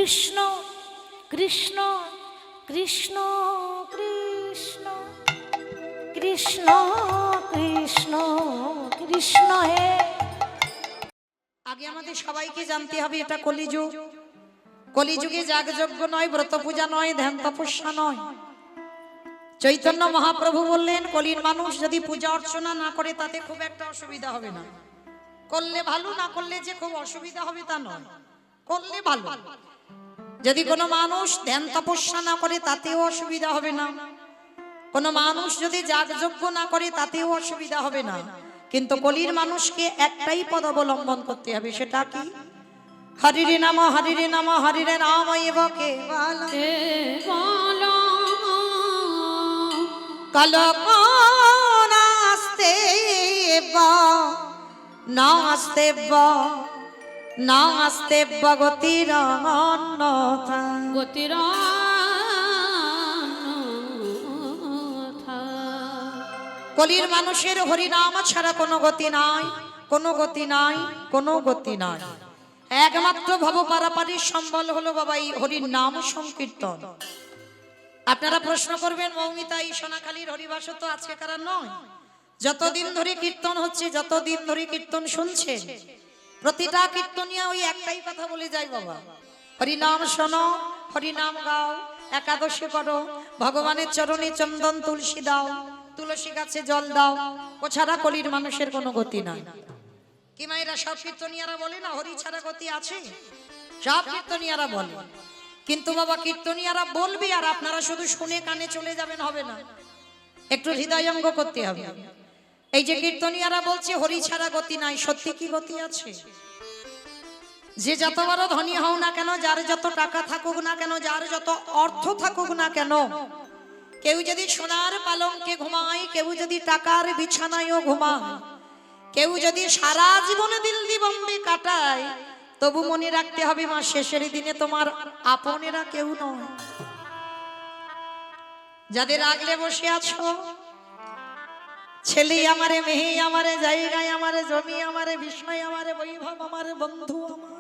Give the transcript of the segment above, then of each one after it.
কৃষ্ণ কৃষ্ণ কৃষ্ণ কৃষ্ণ কৃষ্ণ কৃষ্ণ কৃষ্ণ হে। আগে আমাদের সবাইকে জানতে হবে এটা কলিযুগ। কলিযুগে যাগযজ্ঞ নয়, ব্রত পূজা নয়, ধ্যান তপস্যা নয়। চৈতন্য মহাপ্রভু বললেন কলির মানুষ যদি পূজা অর্চনা না করে তাতে খুব একটা অসুবিধা হবে না। করলে ভালো, না করলে যে খুব অসুবিধা হবে তা নয়, করলে ভালো। যদি কোনো মানুষ ধ্যান তপস্যা না করে তাতেও অসুবিধা হবে না, কোনো মানুষ যদি যাগযজ্ঞ না করে তাতেও অসুবিধা হবে না। কিন্তু কলির মানুষকে একটাই পদ অবলম্বন করতে হবে, সেটা কি? হরিরে নাম হরিরে নাম হরিরে নাম এব কেবল নাস্তে নাস্তে গতির গতির কলির মানুষের হরিনাম ছাড়া কোনো গতি নাই, কোনো গতি নাই, কোনো গতি নাই। একমাত্র ভব পারাপারের সম্বল হলো বাবা এই হরির নাম সংকীর্তন। আপনারা প্রশ্ন করবেন মৌমিতা এই সোনাখালীর হরিবাস তো আজকে কারণ নয়, যতদিন ধরে কীর্তন হচ্ছে, যতদিন ধরে কীর্তন শুনছে, প্রতিটা কীর্তনিয়া ওই একটাই কথা বলে যায় বাবা, হরিনাম শোনো, হরিনাম গাও, একাদশী করো, ভগবানের চরণে চন্দন তুলসী দাও, তুলসী গাছে জল দাও। ও ছাড়া কলির মানুষের কোনো গতি নাই। কি মায়েরা সব কীর্তনিয়ারা বলে না হরি ছাড়া গতি আছে? সব কীর্তনিয়ারা বলে। কিন্তু বাবা কীর্তনিয়ারা বলবি আর আপনারা শুধু শুনে কানে চলে যাবেন হবে না, একটু হৃদয়ঙ্গ করতে হবে। এই যে কীর্তনিয়ারা বলছে হরি ছাড়া গতি নাই, সত্যি কি গতি আছে? যে যত বড় ধনী হও না কেন, যার যত টাকা থাকুক না কেন, যার যত অর্থ থাকুক না কেন, কেউ যদি সোনার পালঙ্কে ঘুমায়, কেউ যদি টাকার বিছানায়ও ঘুমায়, কেউ যদি সারা জীবনে দিল দিবম্বে কাটায়, তবু মনে রাখতে হবে মা শেষের দিনে তোমার আপনেরা কেউ নয়। যাদের আগলে বসে আছো, ছেলে আমারে, মেয়ে আমারে, জায়গায় আমারে, জমি আমারে, বিষয় আমারে, বৈভব আমারে, বন্ধু আমার,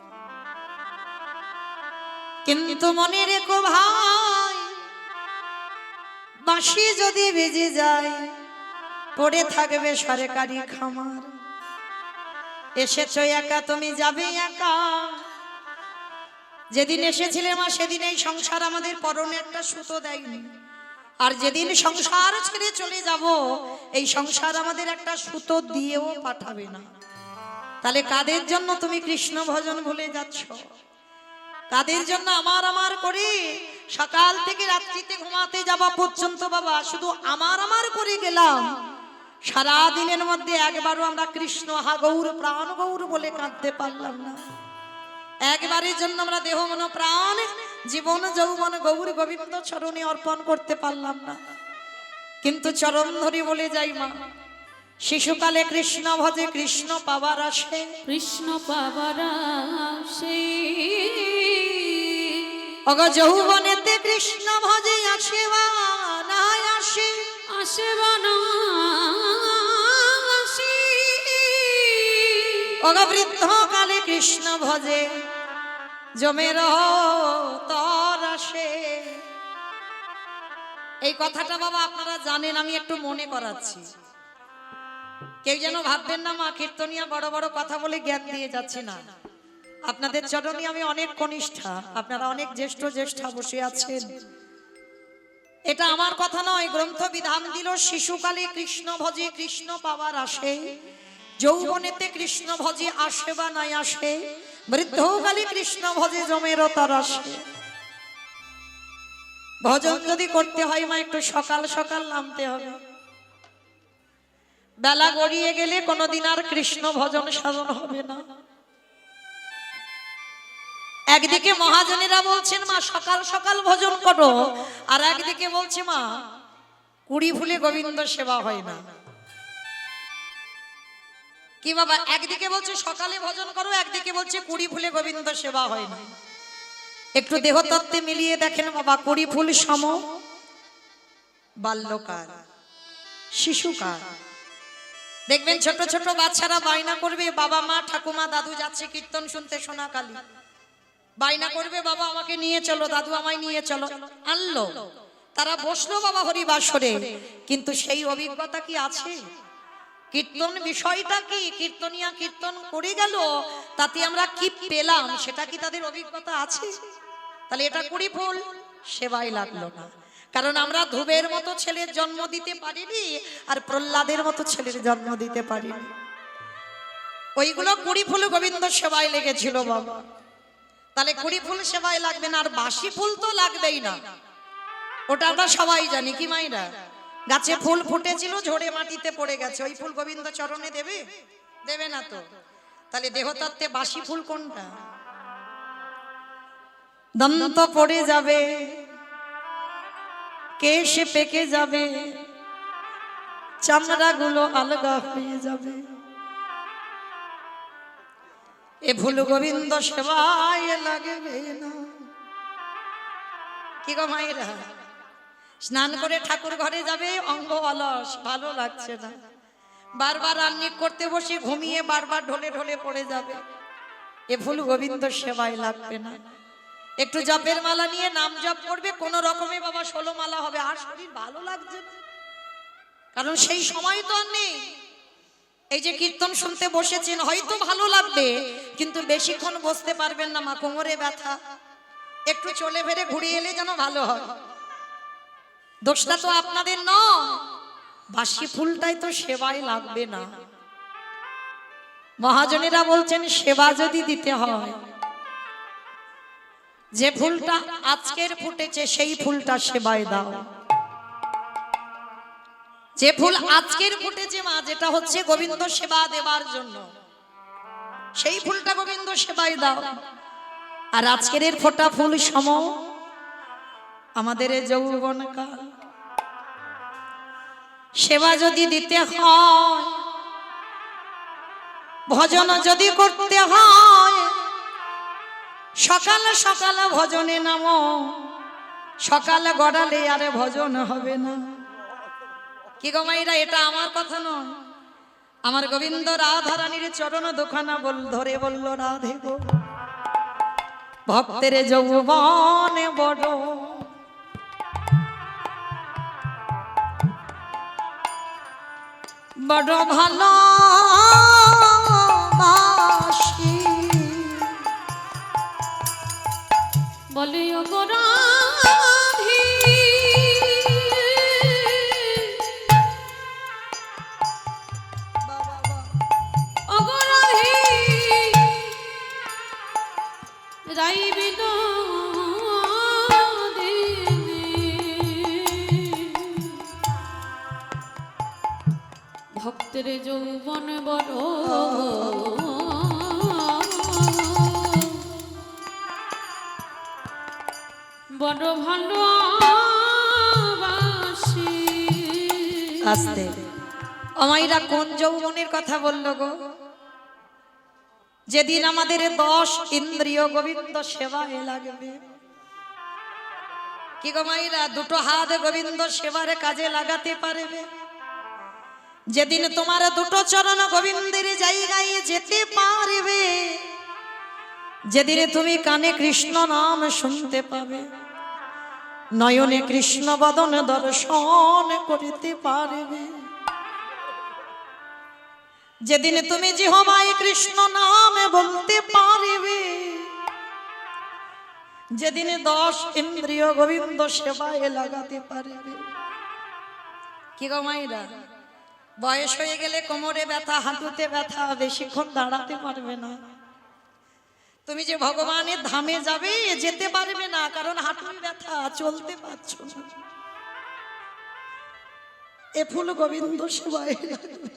কিন্তু মনে রেখো ভাই, বাঁশি যদি বেজে যায় পড়ে থাকবে সরকারি খামার। এসেছো একা, তুমি যাবে একা। যেদিন এসেছিলে মা সেদিন এই সংসার আমাদের পরনে একটা সুতো দেয়নি, আর যেদিন সংসার ছেড়ে চলে যাব এই সংসার আমাদের একটা সুতো দিয়েও পাঠাবে না। তাহলে কাদের জন্য তুমি কৃষ্ণ ভজন ভুলে যাচ্ছ? কাদের জন্য আমার আমার করে সকাল থেকে রাত্রিতে ঘুমাতে যাওয়া পর্যন্ত বাবা শুধু আমার আমার করে গেলাম? সারা দিনের মধ্যে একবারও আমরা কৃষ্ণ হা গৌর প্রাণ গৌর বলে কাঁদতে পারলাম না। একবারের জন্য আমরা দেহ মন প্রাণ জীবন যৌবন গৌর গোবিন্দ চরণে অর্পণ করতে পারলাম না। কিন্তু চরণ ধরে বলে যাই মা, শিশুকালে কৃষ্ণ ভজে কৃষ্ণ পাবার আসে, কৃষ্ণ পাবার আসে, অগ যৌবনেতে কৃষ্ণ ভজে আসে বা না আসে, আসে বা না আসে, অগ বৃদ্ধ কালে কৃষ্ণ ভজে জমের তর আসে। এই কথাটা বাবা আপনারা জানেন, আমি একটু মনে করাচ্ছি। কেউ যেন ভাববেন না মা কীর্তনিয়া বড় বড় কথা বলে জ্ঞান দিয়ে যাচ্ছে না। আপনাদের চরণে আমি অনেক কনিষ্ঠা, আপনারা অনেক জ্যেষ্ঠ জ্যেষ্ঠা বসে আছেন। এটা আমার কথা নয়, গ্রন্থ বিধান দিল শিশুকালে কৃষ্ণ ভজে কৃষ্ণ পাওয়ার আসে, যৌবনেতে কৃষ্ণ ভজে আসে বা নাই আসে, বৃদ্ধকালে কৃষ্ণ ভজে জমের তার আসে। ভজন যদি করতে হয় মা একটু সকাল সকাল নামতে হবে। বেলা গড়িয়ে গেলে কোনোদিন আর কৃষ্ণ ভজন সাধন হবে না। একদিকে মহাজনেরা বলছেন মা সকাল সকাল ভজন করো, আর একদিকে বলছে মা কুড়ি ফুলে গোবিন্দ সেবা হয় না। কি বাবা, একদিকে বলছে সকালে ভজন করো, একদিকে বলছে কুড়ি ফুলে গোবিন্দ সেবা হয় না। একটু দেহতত্ত্বে মিলিয়ে দেখেন বাবা, কুড়ি ফুল সম বাল্যকাল, শিশুকাল। দেখবেন ছোট ছোট বাচ্চারা বায়না করবে বাবা মা ঠাকুমা দাদু যাচ্ছে কীর্তন শুনতে সোনাকালী। বায়না করবে বাবা আমাকে নিয়ে চলো, দাদু আমায় নিয়ে চলো, আনলো, তারা বসলো বাবা হরিবাসরে, কিন্তু সেই অভিজ্ঞতা কি আছে? কীর্তন বিষয়টা কি? কীর্তনিয়া কীর্তন করে গেল, তাতে আমরা কি পেলাম সেটা কি তাদের অভিজ্ঞতা আছে? তাহলে এটা কুড়ি ফুল সেবাই লাগলো না, কারণ আমরা ধ্রুবের মতো ছেলের জন্ম দিতে পারিনি আর প্রহ্লাদের মতো ছেলের জন্ম দিতে পারিনি। ওইগুলো কুড়ি ফুল গোবিন্দ সেবায় লেগেছিল বাবা। তাহলে কুড়ি ফুল সেবায় লাগবে না, আর বাসি ফুল তো লাগবেই না, ওটা আমরা সবাই জানি কি মাইরা? গাছে ফুল ফুটেছিল, ঝরে মাটিতে পড়ে গেছে, ওই ফুল গোবিন্দ চরণে দেবে? দেবে না তো। তাহলে দেহতত্ত্বে বাসি ফুল কোনটা? দন্ত পড়ে যাবে, কেশ পেকে যাবে, চামড়া গুলো আলগা হয়ে যাবে, এ ফুল গোবিন্দ সেবায় লাগবে না। কি গো মায়েরা, স্নান করে ঠাকুর ঘরে যাবে, অঙ্গ অলস, ভালো লাগছে না, বারবার রান্নি করতে বসে ঘুমিয়ে বারবার ঢলে ঢলে পড়ে যাবে, এ ফুল গোবিন্দ সেবায় লাগবে না। একটু জপের মালা নিয়ে নাম জপ করবে, কোন রকমে বাবা 16 মালা হবে, আর শরীর ভালো লাগছে না, কারণ সেই সময় তো আর নেই। এই যে কীর্তন শুনতে বসেছেন, হয়তো ভালো লাগবে, কিন্তু বেশিক্ষণ বসতে পারবেন না, মা কোমরে ব্যথা, একটু চলে ফেরে ঘুরে এলে যেন ভালো হয়। দোষটা তো আপনাদের নয়, বাসি ফুলটাই তো সেবায় লাগবে না। মহাজনেরা বলছেন সেবা যদি দিতে হয়, যে ফুলটা আজকের ফুটেছে সেই ফুলটা সেবায় দাও। যে ফুল আজকের ফুটেছে মা, যেটা হচ্ছে গোবিন্দ সেবা দেবার জন্য, সেই ফুলটা গোবিন্দ সেবায় দাও। আর আজকের এর ফোটা ফুল সম আমাদের যৌবনকাল, সেবা যদি দিতে হয়, ভজন যদি করতে হয়, সকাল সকাল ভজনে নামো, সকাল গড়ালে আরে ভজন হবে না। কি গো মাইরা, এটা আমার কথা নয়, আমার গোবিন্দ রাধারানীর চরণ দোখানা ধরে বলল, রাধে গো ভক্তের যৌবন বড়, বড় ভালো বাসি, বলে ও গো রাধি, ও গো রাধি, রাইবি না দিনে, ভক্তের যৌবন বড়, বড় ভালোবাসি। আস্তে আমাইরা কোন যৌবনের কথা বললো গো? যেদিন আমাদের 10 ইন্দ্রিয় গোবিন্দ সেবায় লাগবে। কি গো মাইরা, দুটো হাত গোবিন্দ সেবার কাজে লাগাতে পারবে, যেদিন তোমার দুটো চরণ গোবিন্দের জায়গায় যেতে পারবে, যেদিন তুমি কানে কৃষ্ণ নাম শুনতে পাবে, নয়নে কৃষ্ণ বদন দর্শন করিতে পারবে, যেদিন তুমি জিহ্বায় কৃষ্ণ নাম বলতে পারবে, যেদিন 10 ইন্দ্রিয় গোবিন্দ সেবায় লাগাতে পারবে। কি গো মাইরা, বয়স হয়ে গেলে কোমরে ব্যথা, হাঁটুতে ব্যথা, বেশিক্ষণ দাঁড়াতে পারবে না। তুমি যে ভগবানের ধামে যাবে, যেতে পারবে না, কারণ হাঁটুর ব্যথা, চলতে পারছো না। এ ফুল গোবিন্দ সেবায় লাগবে।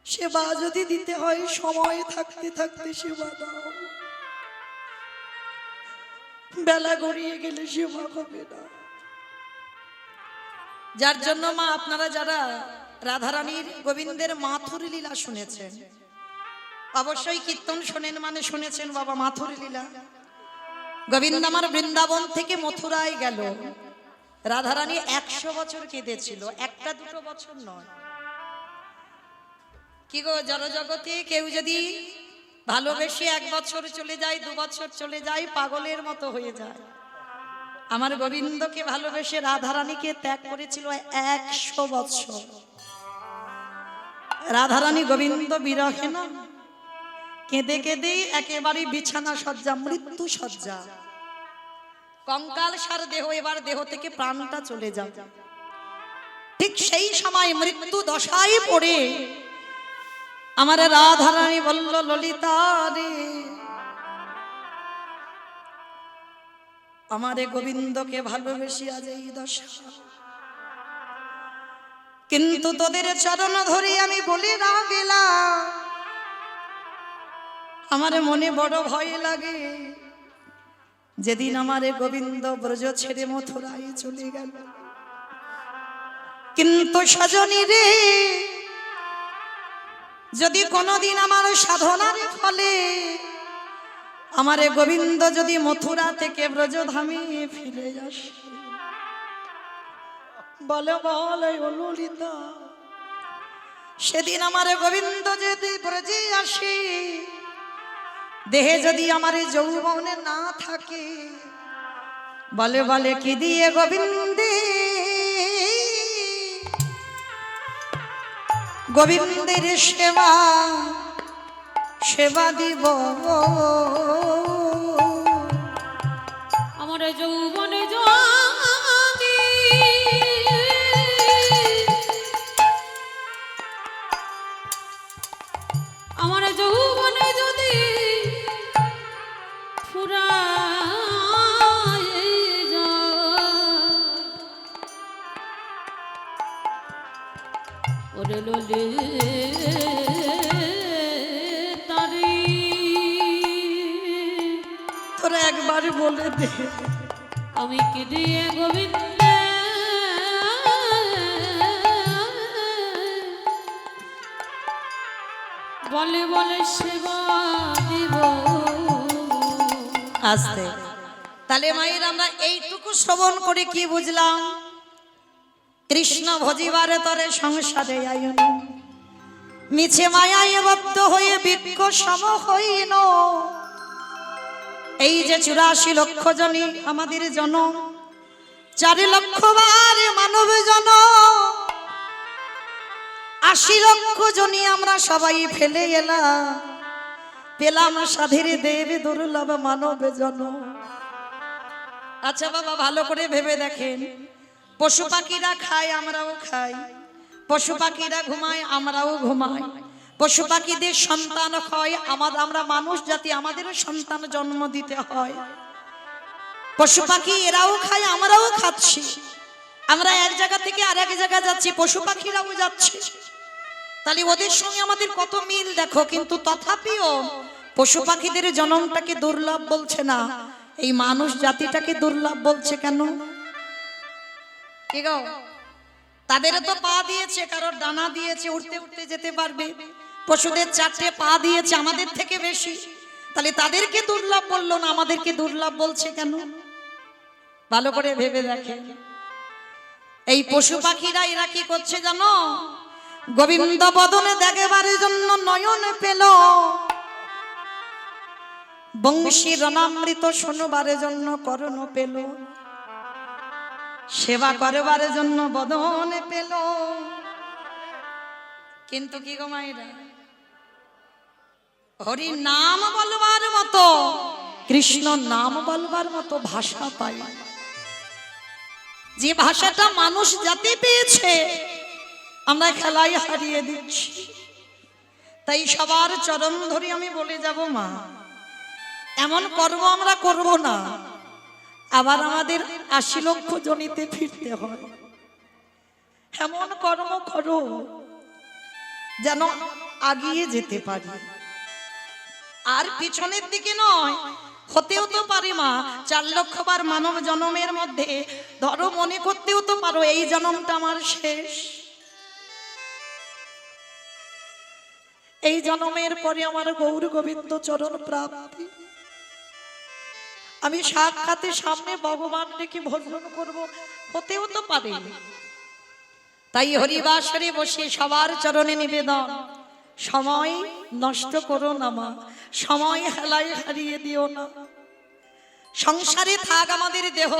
সেবা যদি দিতে হয়, সময় থাকতে থাকতে সেবা দাও, বেলা গড়িয়ে গেলে সেবা হবে না। যার জন্য মা, আপনারা যারা রাধারানীর গোবিন্দের মাথুর লীলা শুনেছেন, অবশ্যই কীর্তন শোনেন মানে শুনেছেন বাবা মাথুর লীলা। গোবিন্দ আমার বৃন্দাবন থেকে মথুরায় গেল, রাধারানী 100 বছর কেঁদেছিল, একটা দুটো বছর নয়। কি গো, জড়জগতে কেউ যদি ভালোবেসে 1 বছর চলে যায়, 2 বছর চলে যায়, পাগলের মতো হয়ে যায়। আমার গোবিন্দকে ভালোবেসে রাধারানীকে ত্যাগ করেছিল 100 বছর। রাধারানী গোবিন্দ বিরহে না কেঁদে কেঁদে একেবারে বিছানা সজ্জা, মৃত্যু সজ্জা, কঙ্কাল সার দেহ, এবার দেহ থেকে প্রাণটা চলে যাবে। ঠিক সেই সময় মৃত্যু দশায় পড়ে আমার রাধারানী বলল, ললিতা রে, আমারে গোবিন্দকে ভালোবেসে আজ এই দশা, কিন্তু তোদের চরণ ধরে আমি বলে না গেলাম, আমার মনে বড় ভয় লাগে। যেদিন আমারে গোবিন্দ ব্রজ ছেড়ে মথুরায় চলে গেল, কিন্তু সজনী রে, যদি কোনদিন আমার সাধনার ফলে আমারে গোবিন্দ যদি মথুরা থেকে ব্রজধামে ফিরে আসে, বলে বলে ও ললিতা, সেদিন আমারে গোবিন্দ যদি ব্রজে আসে, দেহে যদি আমার যৌবনে না থাকে, বলে বলে কি দিয়ে গোবিন্দে, গোবিন্দের সেবা সেবা দিব, আমার যৌবনে যদি আমার যৌবনে যদি ফুরায় যায়, ওরে ললে তারি, তোরা একবার বলে দে, আমি কি দিয়ে গোবিন্দ বলে বলে সেবা দিব। আসতে তাহলে মায়ের আমরা এইটুকু শ্রবণ করে কি বুঝলাম? কৃষ্ণ ভজিবারে তরে সংসারে আইন, মিছে মায়ায় বদ্ধ হয়ে বিজ্ঞ সম হইন। এই যে 84 লক্ষ জনী আমাদের জনম, 4 লক্ষ বার মানব জনম, 80 লক্ষ জনী আমরা সবাই ফেলে এলাম, পেলাম সাধীর দেব দুর্লভ মানব জনম। আচ্ছা বাবা, ভালো করে ভেবে দেখেন, পশু পাখিরা খায়, আমরাও খাই, পশু পাখিরা ঘুমায়, আমরাও ঘুমাই, পশু পাখিদের সন্তান হয়, আমরা মানুষ জাতি, আমাদেরও সন্তান জন্ম দিতে হয়। পশু পাখি এরাও খায়, আমরাও খাচ্ছি, আমরা এক জায়গা থেকে আরেক জায়গা যাচ্ছি, পশু পাখিরাও যাচ্ছে। তাহলে ওদের সঙ্গে আমাদের কত মিল দেখো, কিন্তু তথাপিও পশু পাখিদের জন্মটাকে দুর্লভ বলছে না, এই মানুষ জাতিটাকে দুর্লভ বলছে কেন? কি গো, তাদেরও তো পা দিয়েছে, কারোর ডানা দিয়েছে, উঠতে উঠতে যেতে পারবে, পশুদের 4টে পা দিয়েছে, আমাদের থেকে বেশি, তাহলে তাদেরকে দুর্লভ বললো না, আমাদেরকে দুর্লভ বলছে কেন? ভালো করে ভেবে দেখেন। এই পশু পাখিরা এরা কি করছে জানো? গোবিন্দ বদনে দেখবার জন্য নয়ন পেল, বংশী রণামৃত শোনবার জন্য করণ পেল, সেবা করবার জন্য বদনে পেল, কিন্তু কি গো মায়েরা, হরি নাম বলবার মতো, কৃষ্ণ নাম বলবার মতো ভাষা পাই, যে ভাষাটা মানুষ জাতি পেয়েছে আমরা খেলায় হারিয়ে দিচ্ছি। তাই সবার চরণ ধরে আমি বলে যাব, মা এমন কর্ম আমরা করব না, আবার আমাদের 80 লক্ষ জনিতে ফিরতে হয়। এমন কর্ম করো যেন আগিয়ে যেতে পারি, আর পিছনের দিকে নয়। হতেও তো পারে মা 4 লক্ষ বার মানব জন্মের মধ্যে ধরো মনে করতেও তো পারো এই জন্মটা আমার শেষ, এই জন্মের পরে আমার গৌর গোবিন্দ চরণ প্রাপ্তি, আমি সাক্ষাতে সামনে ভগবান ডেকে ভজন করব, হতেও তো পারে। তাই হরিবাসরে বসে সবার চরণে নিবেদন, সময় নষ্ট করো না মা, সময় হেলায় হারিয়ে দিও না। সংসারে থাক আমাদের দেহ,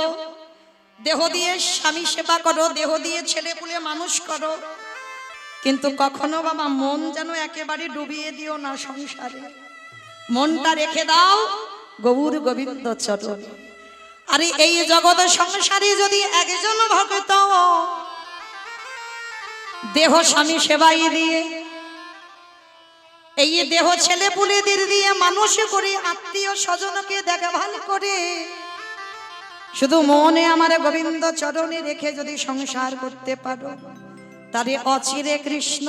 দেহ দিয়ে স্বামী সেবা করো, দেহ দিয়ে ছেলে পুলে মানুষ করো, কিন্তু কখনো বাবা মন যেন একেবারে ডুবিয়ে দিও না সংসারে। মনটা রেখে দাও গৌর গোবিন্দ চরণে। আরে এই জগৎ সংসারে যদি একজন ভক্ত দেহ স্বামী সেবাই দিয়ে, এই দেহ ছেলে পুলেদের দিয়ে মানুষ করে, আত্মীয় স্বজনকে দেখভাল করে, শুধু মনে আমার গোবিন্দ চরণে রেখে যদি সংসার করতে পারো, তারে অচিরে কৃষ্ণ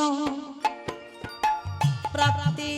প্রাপ্তি